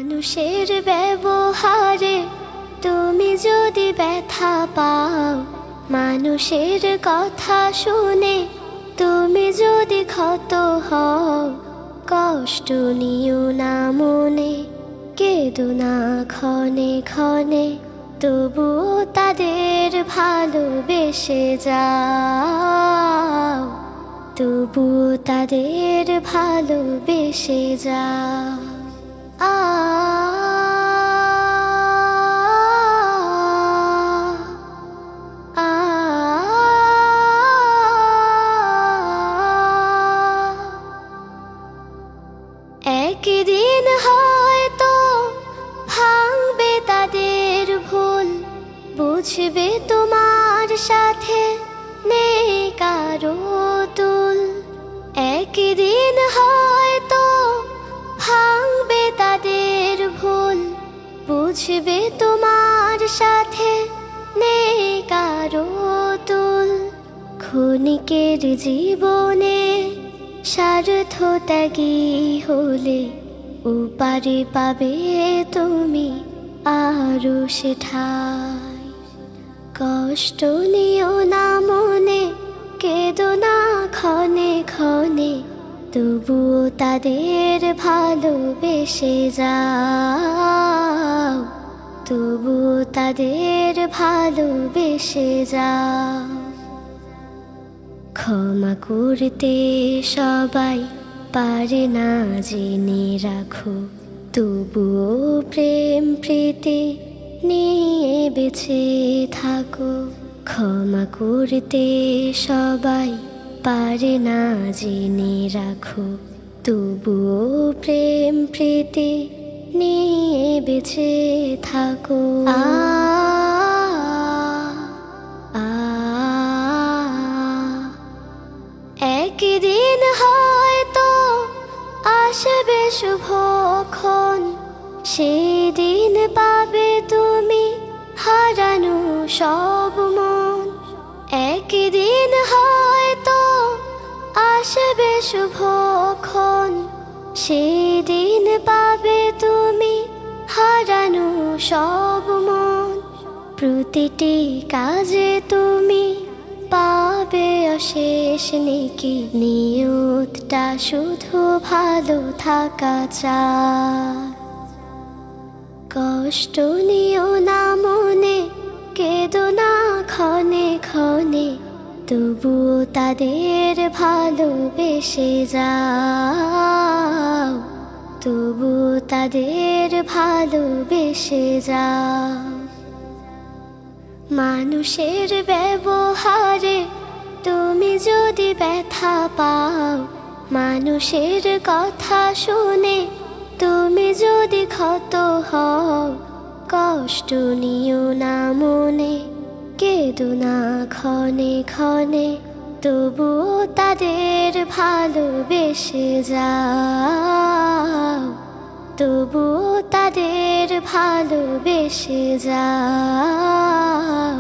মানুষের ব্যবহারে তুমি যদি ব্যথা পাও, মানুষের কথা শুনে তুমি যদি ক্ষত হও, কষ্ট নিও না মনে, কেঁদো না ক্ষণে ক্ষণে, তবুও তাদের ভালোবেসে যাও, তবুও তাদের ভালোবেসে যাও। একদিন হয়তো ভাঙবে তাদের ভুল, বুঝবে তোমার সাথে নেই কারো তুল। একদিন হয়তো ভাঙবে তাদের ভুল, বুঝবে তোমার সাথে নেই কারো তুল। ক্ষণিকের জীবনে স্বার্থত্যাগী হলে উপারে পাবে তুমি আরো সেঠাই। কষ্ট নিও না মনে, কেঁদো না ক্ষণে ক্ষণে, তবুও তাদের ভালোবেসে যাও, তবুও তাদের ভালোবেসে যাও। ক্ষমা করতে সবাই পারে না জেনে রাখো, তবুও প্রেম প্রীতি নিয়ে বেঁচে থাকো। ক্ষমা করতে সবাই পারে না জেনে রাখো, তবুও প্রেম প্রীতি নিয়ে বেঁচে থাকো। একদিন হয়তো আসবে শুভক্ষণ, সেদিন পাবে তুমি হারানো সব মন। একদিন হয়তো আসবে শুভক্ষণ, সেদিন পাবে তুমি হারানো সব মন। প্রতিটি কাজে তুমি পাবে অশেষ নেকি, নিয়তটা শুধু ভালো থাকা চায়। কষ্ট নিও না মনে, কেঁদো না ক্ষণে ক্ষণে, তবুও তাদের ভালোবেসে যাও, তবুও তাদের ভালোবেসে যাও। মানুষের ব্যবহারে তুমি যদি ব্যথা পাও, মানুষের কথা শুনে তুমি যদি ক্ষত হও, কষ্ট নিও না মনে, কেঁদো না ক্ষণে ক্ষণে, তবুও তাদের ভালোবেসে যাও, তবুও তাদের ভালোবেসে যাও।